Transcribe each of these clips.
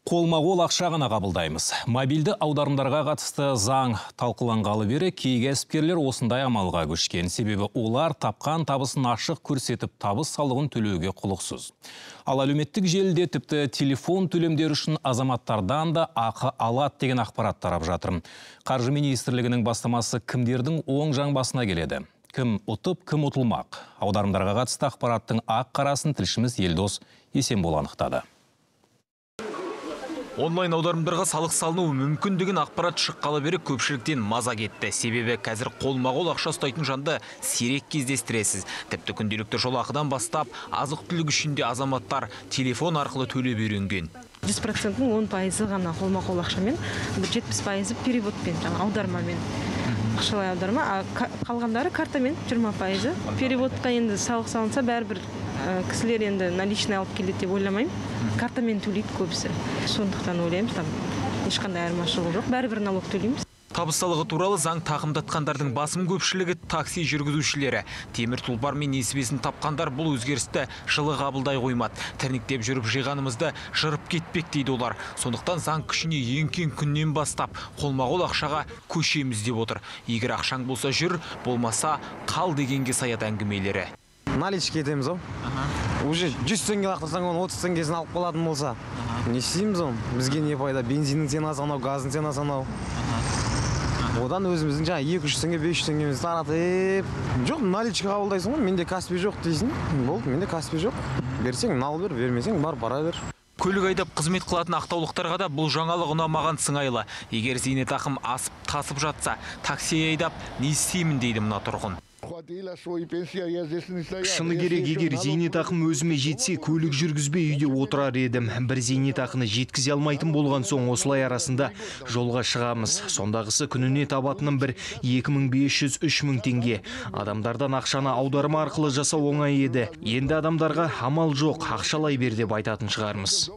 Қолма-қол ақша ғана қабылдаймыз. Мобильді аударымдарға қатысты заң талқыланғалы бері кей кәсіпкерлер осындай амалға көшкен. Себебі олар тапқан табысын ашық көрсетіп, табыс салығын төлеуге құлықсыз. Ал әлеуметтік желіде тіпті телефон төлемдері үшін азаматтардан да ақы алады деген ақпарат тарап жатыр. Қаржы министрлігінің бастамасы кімдердің оң жаңбасына келеді? Кім ұтып, кім ұтылмақ? Аударымдарға қатысты ақпараттың ақ-қарасын тілшіміз Елдос Есенбол анықтады. Онлайн аударымдарға салық салыну мүмкін деген ақпарат шыққалы бері көпшіліктен маза кетті. Себебі қазір қолма-қол ақша ұстайтын жанды сирек кездестіресіз. Тіпті күнделікті жолақыдан бастап азық-түлік үшін де азаматтар телефон арқылы төлеп үйренген. 100%-ның 10% ғана қолма-қол ақшамен, 70% переводпен, аудармамен. Ақшалай аударма, қалғандары картамен 20%. Переводқа енді салық салынса бәрібір кісілер енді наличный алып келеді деп ойламаймын. Картамен төлейді көбісі. Сондықтан ойлаймыз, там ешқандай айырмашылығы жоқ. Бәрібір налог төлейміз. Табыс салығы туралы заң тағымдатқандардың басым көпшілігі такси жүргізушілері. Темір тұлпар мен несібесін тапқандар бұл өзгерісті жылы қабылдай қоймады. Тірнектеп жүріп жиғанымызды жырып кетпек дейді олар. Сондықтан заң күшіне енген күннен бастап қолма-қол ақшаға көшеміз деп отыр. Егер ақшаң болса жүр, болмаса қал дегенге саят әңгімелері. Наличке етеміз о. Уже 100 теңге лақтырсаң, 30 теңгесін алып қалатын болса. Не істейміз о? Бізге не пайда? Бензиннің ценасы анау, газдың ценасы анау. Одан өзіміздің жаңа 200 теңге, 500 теңгемізді таратып. Жоқ, наличке қабылдайсың ғой, менде Каспий жоқ дейсің. Болды, менде Каспий жоқ. Берсең, нал бер, бермесең, бар бара бер. Көлік айдап қызмет қылатын ақтаулықтарға да бұл жаңалық ұнамаған сыңайлы. Егер зейнетақым асып тасып жатса, такси айдап не істеймін дейді мына тұрғын. Шыны керек, егер зейнетақым өзіме жетсе, көлік жүргізбей үйде отырар едім. Бір зейнетақыны жеткізе алмайтын болған соң осылай арасында жолға шығамыз. Сондағысы күніне табатыным бір 2500-3000 теңге. Адамдардан ақшаны аударма арқылы жасау оңай еді. Енді адамдарға амал жоқ, ақшалай бер деп айтатын шығармыз.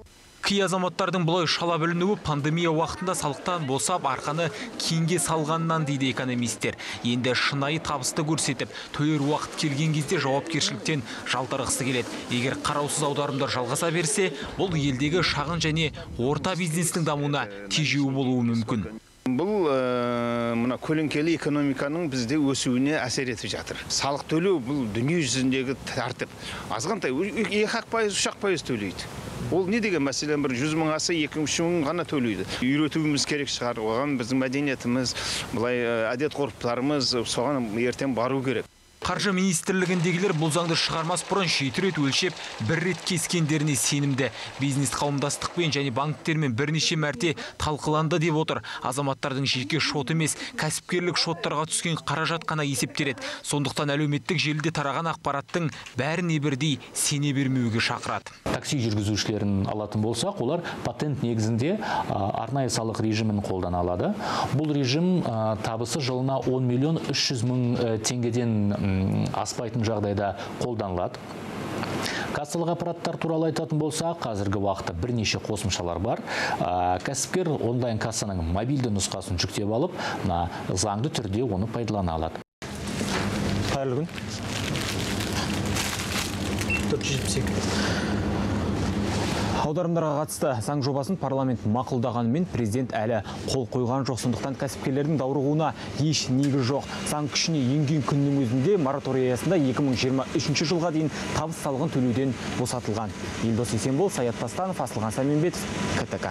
Кей азаматтардың бұлай шала білінуі пандемия уақытында салықтан босап арқаны кеңге салғаннан дейді экономистер. Енді шынайы табысты көрсетіп, төлер уақыт келген кезде жауапкершіліктен жалтарғысы келеді. Егер қараусыз аударымдар жалғаса берсе, бұл елдегі шағын және орта бизнестің дамуына тежеу болуы мүмкін. Бұл мына көлеңкелі экономиканың бізде өсуіне әсер етіп жатыр. Салық төлеу бұл дүние жүзіндегі тәртіп. Азғантай 2%, 3% төлейді. Ол не деген мәселен бір 100 мың аса 2-3 мың ғана төлейді. Үйретуіміз керек шығар. Оған біздің мәдениетіміз, бұлай әдет-ғұрыптарымыз соған ертең бару керек. Қаржы министрлігіндегілер бұл заңды шығармас бұрын 7 рет өлшеп, 1 рет кескендеріне сенімді. Бизнес қауымдастықпен және банктермен бірнеше мәрте талқыланды деп отыр. Азаматтардың жеке шот емес, кәсіпкерлік шоттарға түскен қаражат қана есептеледі. Сондықтан әлеуметтік желіде тараған ақпараттың бәріне бірдей сене бермеуге шақырады. Такси жүргізушілерін алатын болсақ, олар патент негізінде арнайы салық режимін қолдана алады. Бұл режим табысы жылына 10 миллион 300 мың теңгеден аспайтын жағдайда қолданылады. Кассалық аппараттар туралы айтатын болса, қазіргі уақытта бірнеше қосымшалар бар. Кәсіпкер онлайн кассаның мобильді нұсқасын жүктеп алып, заңды түрде оны пайдалана алады. Қайырлы күн. 472. Аударымдарға қатысты заң жобасын парламент мақұлдағанымен президент әлі қол қойған жоқ. Сондықтан кәсіпкерлердің даурығуына еш негіз жоқ. Заң күшіне енген күннің өзінде мораторий аясында 2023 жылға дейін табыс салығын төлеуден босатылған. Елдос Есенбол, Саят Тастанов, Асылған Сәменбетов, КТК.